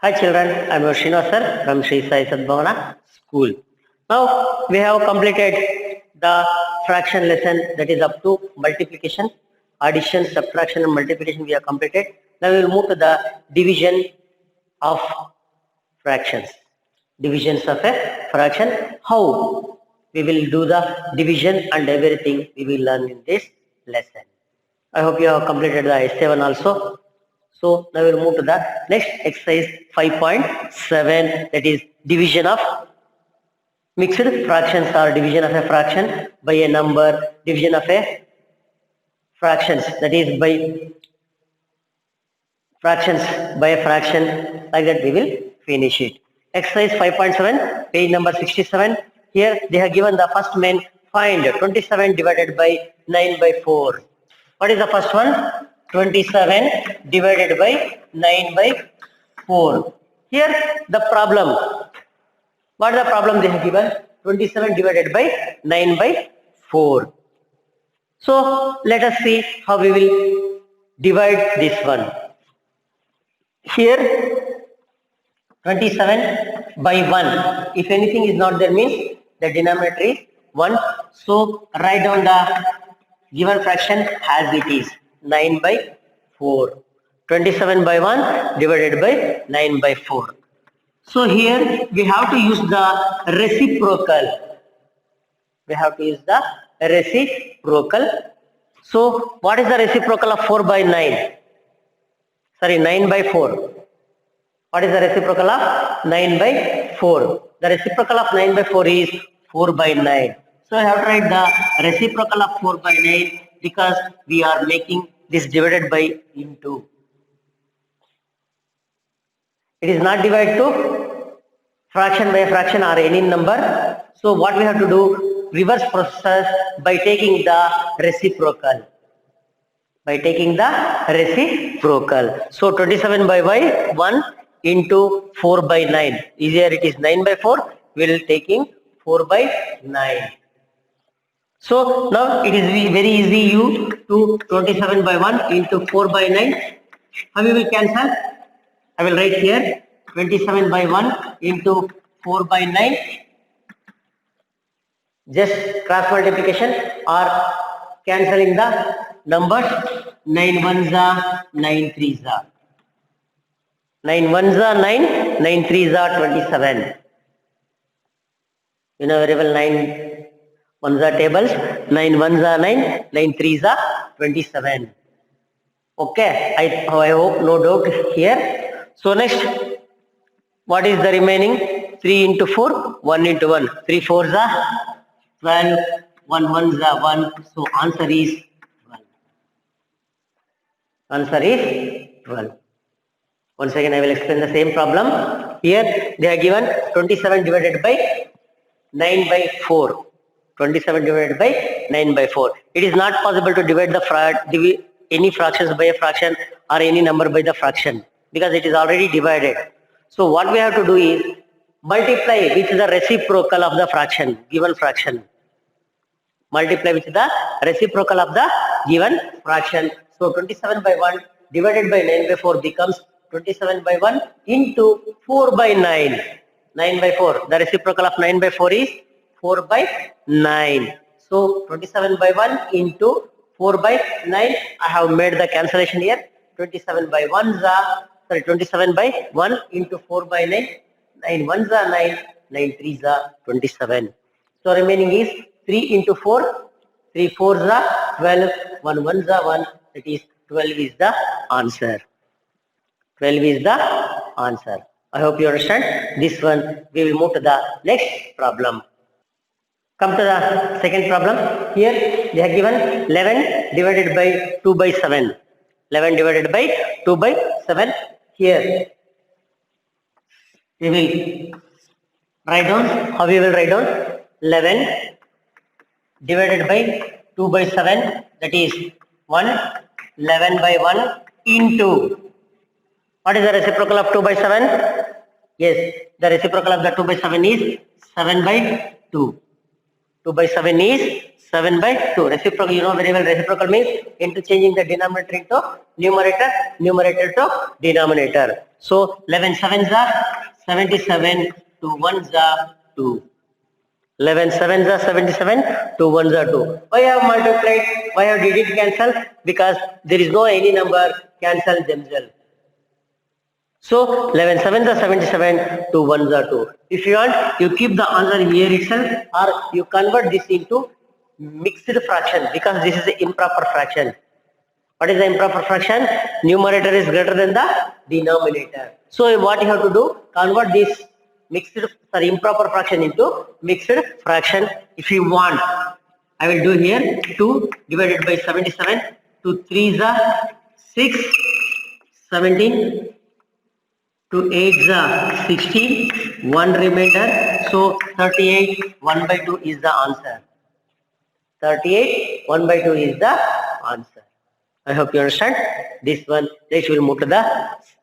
Hi children, I am your Srinivas sir from Sri Sai Sadbhavana School. Now we have completed the fraction lesson, that is up to multiplication, addition, subtraction and multiplication we have completed. Now we will move to the division of fractions. Divisions of a fraction. How we will do the division and everything we will learn in this lesson. I hope you have completed the S7 also. So now we will move to the next exercise 5.7, that is division of mixed fractions or division of a fraction by a number, division of a fractions, that is by fractions by a fraction, like that we will finish it. Exercise 5.7, page number 67. Here they have given the first main, find 27 divided by 9 by 4. What is the first one? 27 divided by 9 by 4. Here the problem. What is the problem they have given? 27 divided by 9 by 4. So let us see how we will divide this one. Here 27 by 1. If anything is not there means the denominator is 1. So write down the given fraction as it is, 9 by 4. 27 by 1 divided by 9 by 4. So here we have to use the reciprocal. We have to use the reciprocal. So what is the reciprocal of 4 by 9? Sorry, 9 by 4. What is the reciprocal of 9 by 4? The reciprocal of 9 by 4 is 4 by 9. So I have to write the reciprocal of 4 by 9 because we are making this divided by into. It is not divided to fraction by a fraction or any number. So what we have to do? Reverse process by taking the reciprocal. By taking the reciprocal. So 27 by 1 into 4 by 9. Here it is 9 by 4. We will taking 4 by 9. So now it is very easy you to 27 by 1 into 4 by 9. How we will cancel? I will write here 27 by 1 into 4 by 9. Just cross multiplication or cancelling the numbers. 9 ones are 9 threes are. 9 ones are 9, 9 threes are 27. You know very well 9 ones are tables, 9 ones are 9, 9 threes are 27. Okay, I hope no doubt here. So next, what is the remaining? 3 into 4, 1 into 1. 3 fours are 12, 1 ones are 1. So answer is 12. Answer is 12. Once again I will explain the same problem. Here they are given 27 divided by 9 by 4. 27 divided by 9 by 4. It is not possible to divide any fractions by a fraction or any number by the fraction because it is already divided. So what we have to do is multiply with the reciprocal of the fraction, given fraction. Multiply with the reciprocal of the given fraction. So 27 by 1 divided by 9 by 4 becomes 27 by 1 into 4 by 9. 9 by 4. The reciprocal of 9 by 4 is 4 by 9. So 27 by 1 into 4 by 9. I have made the cancellation here. 27 by 27 by 1 into 4 by 9. 9 ones are 9, 9 threes are 27. So remaining is 3 into 4. 3 fours are 12, 1 ones are 1. That is 12 is the answer. 12 is the answer. I hope you understand this one. We will move to the next problem. Come to the second problem. Here they have given 11 divided by 2 by 7. 11 divided by 2 by 7. Here we will write down. How we will write down? 11 divided by 2 by 7. That is 1. 11 by 1 into. What is the reciprocal of 2 by 7? Yes, the reciprocal of the 2 by 7 is 7 by 2. 2 by 7 is 7 by 2. Reciprocal, you know very well, reciprocal means interchanging the denominator into numerator, numerator to denominator. So 11 sevens are 77, 2 ones are 2. 11 sevens are 77, 2 ones are 2. Why have multiplied? Why have did it cancel? Because there is no any number cancel themselves. So 11 sevens are 77, 2 ones are 2. If you want, you keep the answer here itself, or you convert this into mixed fraction, because this is an improper fraction. What is the improper fraction? Numerator is greater than the denominator. So what you have to do? Convert this improper fraction into mixed fraction. If you want, I will do here 2 divided by 77. 2 3s are 6, 17. 2 8s are 16. 1 remainder. So 38. 1 by 2 is the answer. 38. 1 by 2 is the answer. I hope you understand this one. Next we will move to the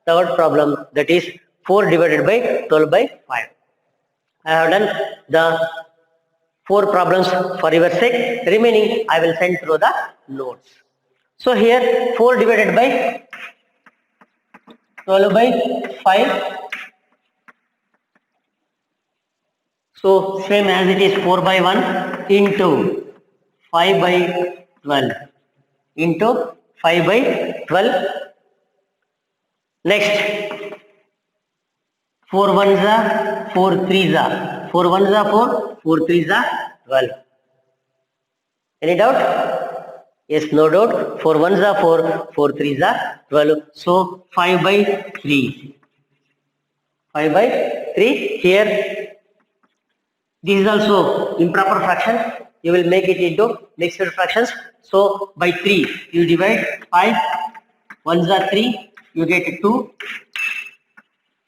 third problem, that is 4 divided by 12 by 5. I have done the 4 problems for your sake. Remaining I will send through the notes. So here 4 divided by 12 by 5. So same as it is 4 by 1 into 5 by 12 into 5 by 12. Next 4 ones are 4 3s are 4 ones are 4, 4 3s are 12. Any doubt? Yes, no doubt. 4 ones are 4, 4 3s are 12. So 5 by 3. 5 by 3. Here this is also improper fraction. You will make it into mixed fractions. So by 3 you divide 5. Ones are 3. You get 2.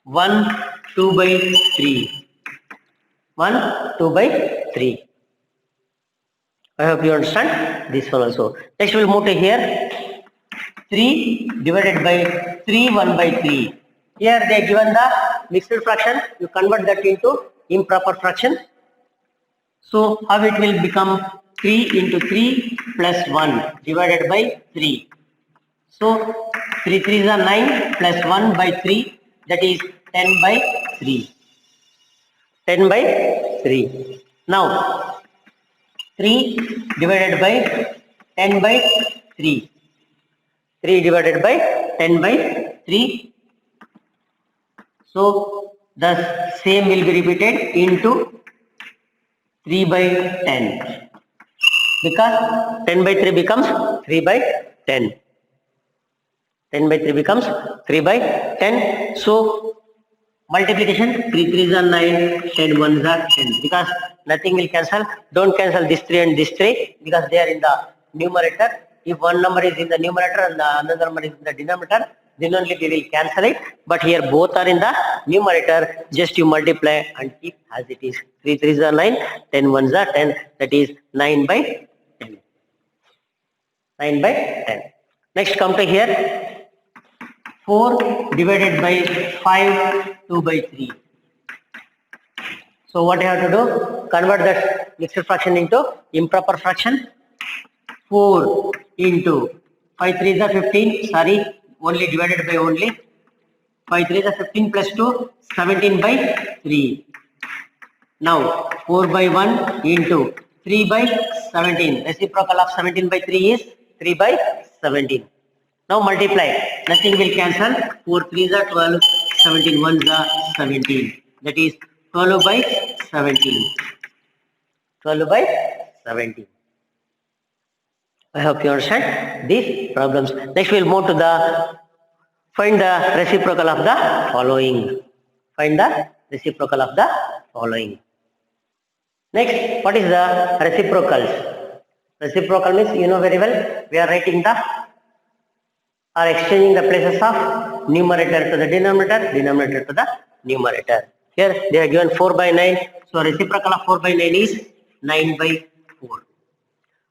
1 2 by 3. 1 2 by 3. I hope you understand this one also. Next we will move to here. 3 divided by 3 1 by 3. Here they are given the mixed fraction. You convert that into improper fraction. So how it will become? 3 into 3 plus 1 divided by 3. So 3 3s are 9 plus 1 by 3, that is 10 by 3. 10 by 3. Now 3 divided by 10 by 3. 3 divided by 10 by 3. So the same will be repeated into 3 by 10. Because 10 by 3 becomes 3 by 10. 10 by 3 becomes 3 by 10. So multiplication, 3 3s are 9, 10 1s are 10. Because nothing will cancel. Don't cancel this 3 and this 3 because they are in the numerator. If one number is in the numerator and the another number is in the denominator, then only we will cancel it. But here both are in the numerator. Just you multiply and keep as it is. 3 3s are 9, 10 1s are 10. That is 9 by 10. 9 by 10. Next come to here. 4 divided by 5, 2 by 3. So what you have to do? Convert that mixed fraction into improper fraction. 4 into 5 3s are 15. Sorry, only divided by only. 5 3s are 15 plus 2, 17 by 3. Now 4 by 1 into 3 by 17. Reciprocal of 17 by 3 is 3 by 17. Now multiply. Nothing will cancel. 4 3s are 12. 17 1s are 17. That is 12 by 17. 12 by 17. I hope you understand these problems. Next we will move to the find the reciprocal of the following. Find the reciprocal of the following. Next, what is the reciprocals? Reciprocal means you know very well. We are writing the or exchanging the places of numerator to the denominator, denominator to the numerator. Here they are given 4 by 9. So reciprocal of 4 by 9 is 9 by 4.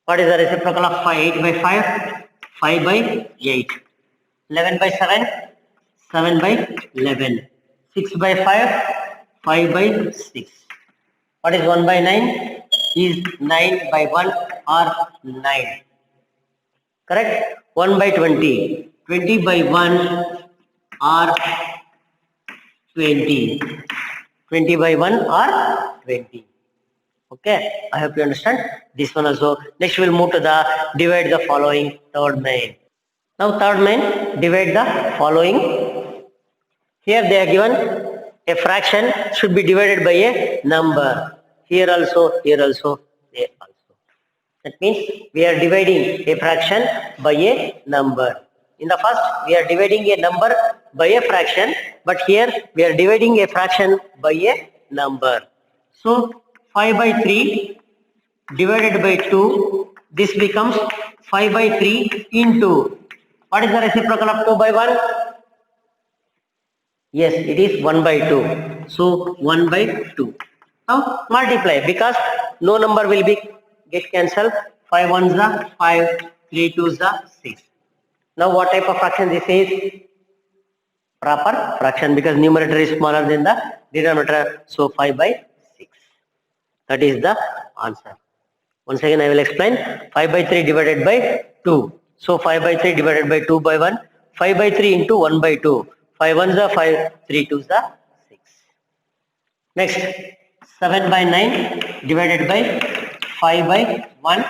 What is the reciprocal of 8 by 5? 5 by 8. 11 by 7? 7 by 11. 6 by 5? 5 by 6. What is 1 by 9? Is 9 by 1 or 9. Correct? 1 by 20. 20 by 1 or 20. 20 by 1 or 20. Okay, I hope you understand this one also. Next we'll move to the divide the following third main. Now third main, divide the following. Here they are given a fraction should be divided by a number. Here also, there also. That means we are dividing a fraction by a number. In the first, we are dividing a number by a fraction, but here we are dividing a fraction by a number. So 5 by 3 divided by 2, this becomes 5 by 3 into, what is the reciprocal of 2 by 1? Yes, it is 1 by 2. So 1 by 2. Now multiply, because no number will be get cancelled. 5 ones are 5, 3 twos are 6. Now what type of fraction this is? Proper fraction, because numerator is smaller than the denominator. So 5 by 6. That is the answer. Once again I will explain. 5 by 3 divided by 2. So 5 by 3 divided by 2 by 1. 5 by 3 into 1 by 2. 5 ones are 5, 3 twos are 6. Next, 7 by 9 divided by 5 by 1.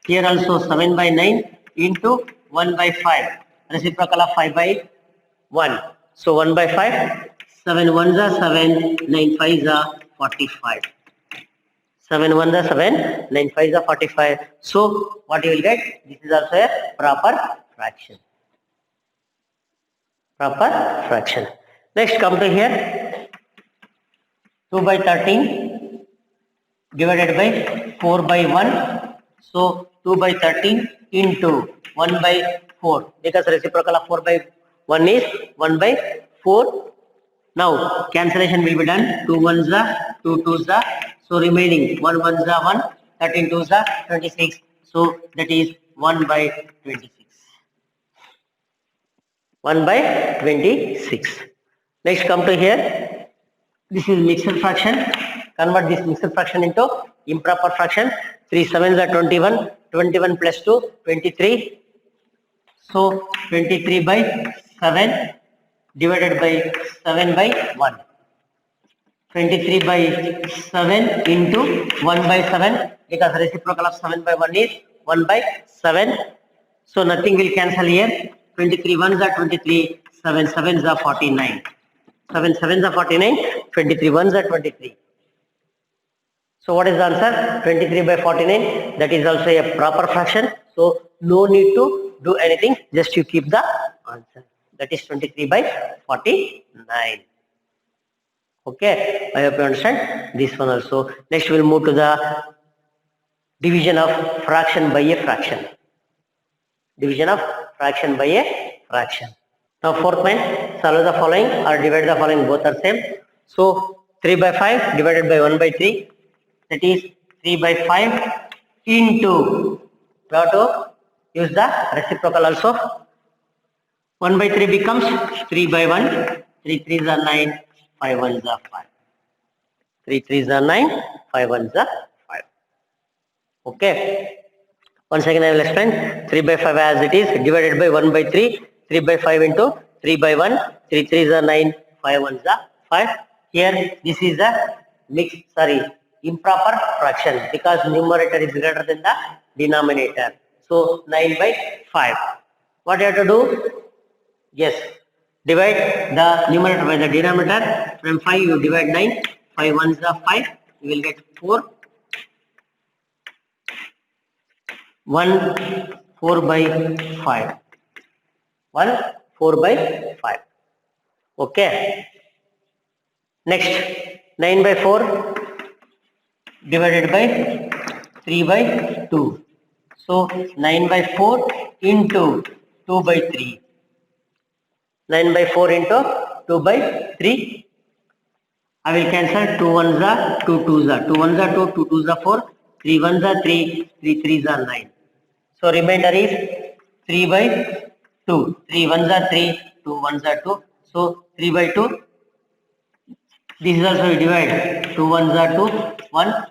Here also 7 by 9 into 1 by 5. Reciprocal of 5 by 1. So 1 by 5. 7 ones are 7, 9 fives are 45. 7 ones are 7, 9 fives are 45. So what you will get? This is also a proper fraction. Proper fraction. Next, come to here. 2 by 13 divided by 4 by 1. So 2 by 13 into 1 by 4, because reciprocal of 4 by 1 is 1 by 4. Now cancellation will be done. 2 ones are 2 twos are. So remaining 1 ones are 1, 13 twos are 26. So that is 1 by 26. 1 by 26. Next, come to here. This is mixed fraction. Convert this mixed fraction into improper fraction. 3 sevens are 21. 21 plus 2, 23. So 23 by 7 divided by 7 by 1. 23 by 7 into 1 by 7, because reciprocal of 7 by 1 is 1 by 7. So nothing will cancel here. 23 ones are 23, 7 sevens are 49. 7 sevens are 49, 23 ones are 23. So what is the answer? 23 by 49. That is also a proper fraction. So no need to do anything. Just you keep the answer. That is 23 by 49. Okay. I hope you understand this one also. Next we will move to the division of fraction by a fraction. Division of fraction by a fraction. Now fourth point, solve the following or divide the following, both are same. So 3 by 5 divided by 1 by 3, that is 3 by 5 into, we have to use the reciprocal also. 1 by 3 becomes 3 by 1, 3 3s are 9, 5 1s are 5. 3 3s are 9, 5 1s are 5. Okay. Once again I will explain. 3 by 5 as it is, divided by 1 by 3, 3 by 5 into 3 by 1, 3 3s are 9, 5 1s are 5. Here this is a improper fraction, because numerator is greater than the denominator. So 9 by 5. What you have to do? Yes, divide the numerator by the denominator. From 5 you divide 9, 5 ones are 5, you will get 4. 1 4 by 5. 1 4 by 5. Okay. Next, 9 by 4 divided by 3 by 2. So 9 by 4 into 2 by 3. 9 by 4 into 2 by 3. I will cancel 2 ones are 2 twos are. 2 ones are 2, 2 twos are 4. 3 ones are 3, 3 threes are 9. So remainder is 3 by 2. 3 ones are 3, 2 ones are 2. So 3 by 2. This is also divide. 2 ones are 2, 1,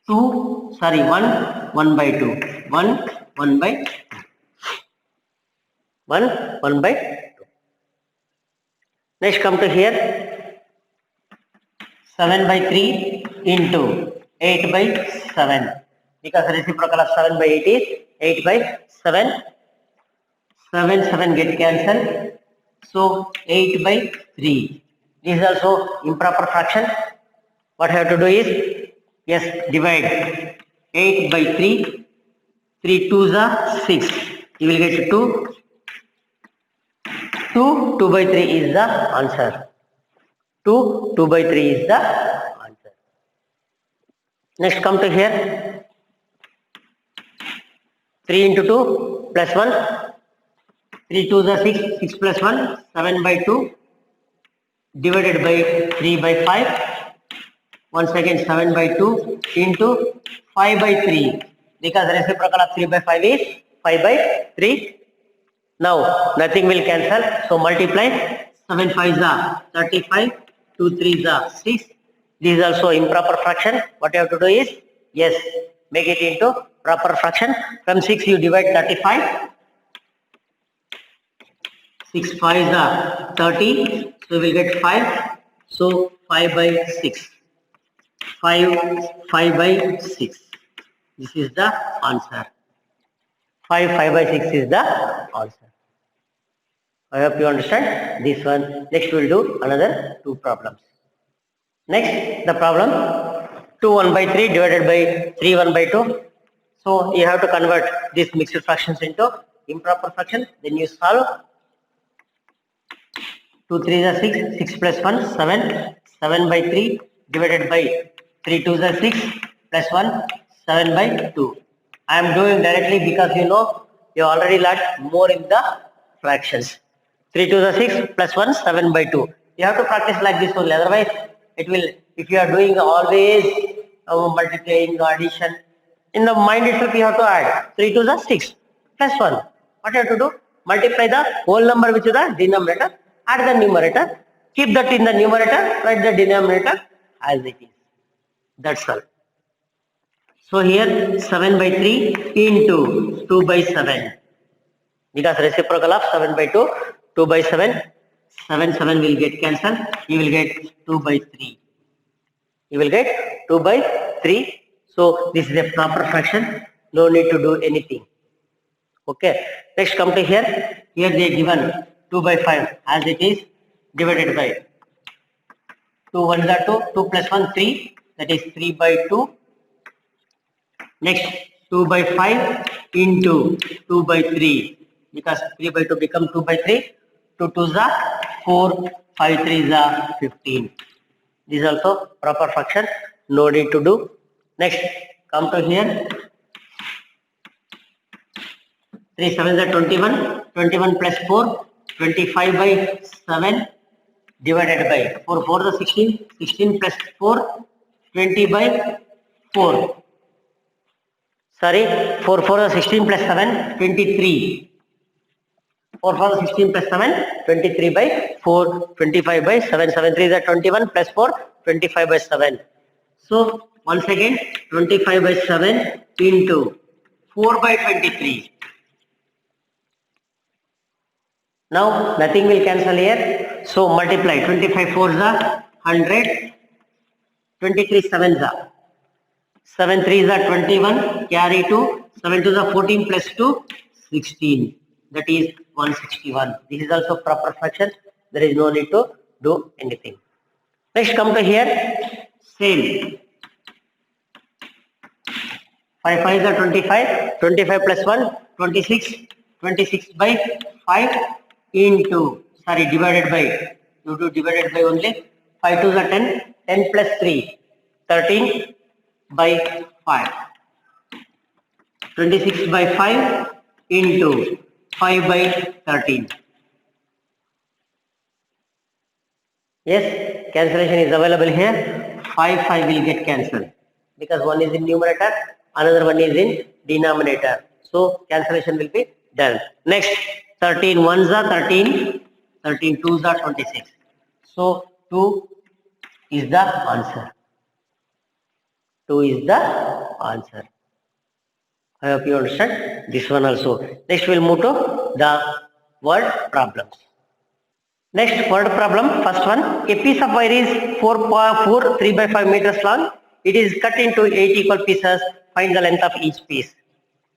2, 1 by 2. 1 by 2. 1 by 2. Next come to here, 7 by 3 into 8 by 7, because reciprocal of 7 by 8 is 8 by 7. 7 get cancelled, so 8 by 3. This is also improper fraction. What I have to do is, yes, divide 8 by 3. 3 2s are 6. You will get 2. 2 by 3 is the answer. 2 by 3 is the answer. Next come to here, 3 into 2 plus 1. 3 2s are 6. 6 plus 1, 7 by 2 divided by 3 by 5. Once again 7 by 2 into 5 by 3, because reciprocal of 3 by 5 is 5 by 3. Now nothing will cancel, so multiply. 7 5s are 35, 2 3s are 6. This is also improper fraction. What you have to do is, yes, make it into proper fraction. From 6 you divide 35. 6 5s are 30, so we will get 5. So 5 by 6. 5 by 6. This is the answer. 5 by 6 is the answer. I hope you understand this one. Next we will do another two problems. Next, the problem 2 1 by 3 divided by 3 1 by 2. So you have to convert these mixed fractions into improper fraction. Then you solve. 2 3 is 6. 6 plus 1 7. 7 by 3 divided by 3 2 is 6 plus 1 7 by 2. I am doing directly because you know you already learned more in the fractions. 3 2 is 6 plus 1 7 by 2. You have to practice like this only, otherwise it will, if you are doing always multiplying, addition, in the mind itself you have to add 3 2 is 6 plus 1. What you have to do? Multiply the whole number which is the denominator, add the numerator, keep that in the numerator, write the denominator as it is. That's all. So here 7 by 3 into 2 by 7, because reciprocal of 7 by 2, 2 by 7, 7 will get cancelled, you will get 2 by 3. You will get 2 by 3. So this is a proper fraction, no need to do anything. Okay, next come to here, they given 2 by 5 as it is, divided by 2 1s are 2, 2 plus 1 3, that is 3 by 2. Next 2 by 5 into 2 by 3, because 3 by 2 become 2 by 3, 2 2s are 4, 5 3s are 15. This is also proper fraction, no need to do. Next come to here, 3 7s are 21, 21 plus 4, 25 by 7 divided by 4 4 is 16, 16 plus 4, 20 by 4. Sorry, 4 4 is 16 plus 7, 23. 4 4 is 16 plus 7, 23 by 4, 25 by 7, 7 3 is 21 plus 4, 25 by 7. So once again 25 by 7 into 4 by 23. Now nothing will cancel here, so multiply. 25 4s are 100, 23 7s are 7 3s are 21, carry 2, 7 2s are 14 plus 2, 16. That is 161. This is also proper fraction. There is no need to do anything. Next come to here, same. 5 5s are 25, 25 plus 1, 26, 26 by 5 into, sorry, divided by, you do divided by only, 5 2s are 10, 10 plus 3, 13 by 5. 26 by 5 into 5 by 13. Yes, cancellation is available here. 5 5 will get cancelled because one is in numerator, another one is in denominator. So cancellation will be done. Next, 13 1s are 13, 13 2s are 26. So 2 is the answer. 2 is the answer. I hope you understand this one also. Next we'll move to the word problems. Next word problem, first one. A piece of wire is 4 3 by 5 meters long. It is cut into 8 equal pieces. Find the length of each piece.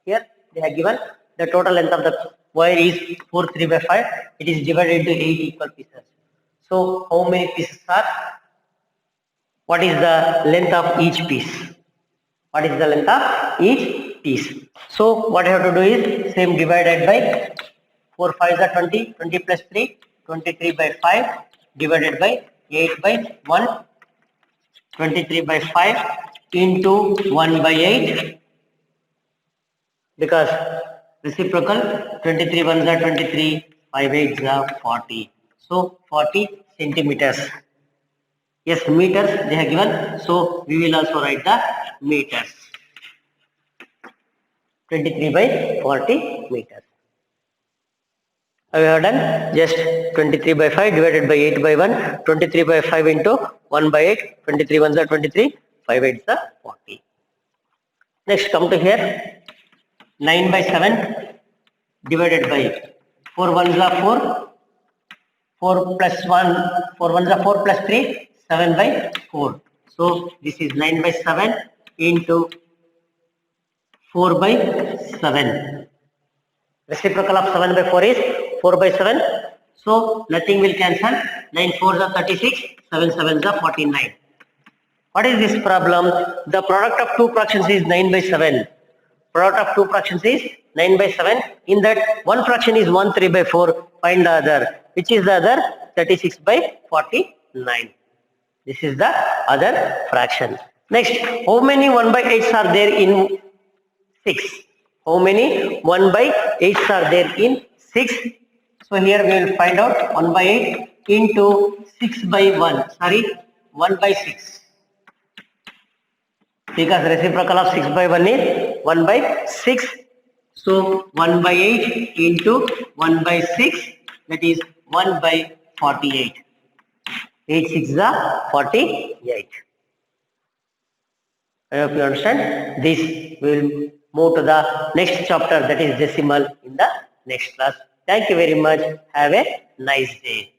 Here they are given the total length of the wire is 4 3 by 5. It is divided into 8 equal pieces. So how many pieces are? What is the length of each piece? What is the length of each piece? So what I have to do is same divided by 4 5 is 20, 20 plus 3, 23 by 5 divided by 8 by 1, 23 by 5 into 1 by 8, because reciprocal 23 ones are 23, 5 8s are 40. So 40 centimeters. Yes, meters they have given. So we will also write the meters. 23 by 40 meters. We have done just 23 by 5 divided by 8 by 1, 23 by 5 into 1 by 8, 23 ones are 23, 5 8s are 40. Next come to here, 9 by 7 divided by 4 ones are 4, 4 plus 1, 4 ones are 4 plus 3, 7 by 4. So this is 9 by 7 into 4 by 7. Reciprocal of 7 by 4 is 4 by 7. So nothing will cancel. 9 4s are 36, 7 7s are 49. What is this problem? The product of two fractions is 9 by 7. Product of two fractions is 9 by 7. In that one fraction is 1 3 by 4. Find the other. Which is the other? 36 by 49. This is the other fraction. Next, how many 1 by 8s are there in 6? How many 1 by 8s are there in 6? So here we will find out 1 by 8 into 6 by 1. Sorry, 1 by 6. Because reciprocal of 6 by 1 is 1 by 6. So 1 by 8 into 1 by 6, that is 1 by 48. 8 6 is 48. I hope you understand. This will move to the next chapter, that is decimal, in the next class. Thank you very much. Have a nice day.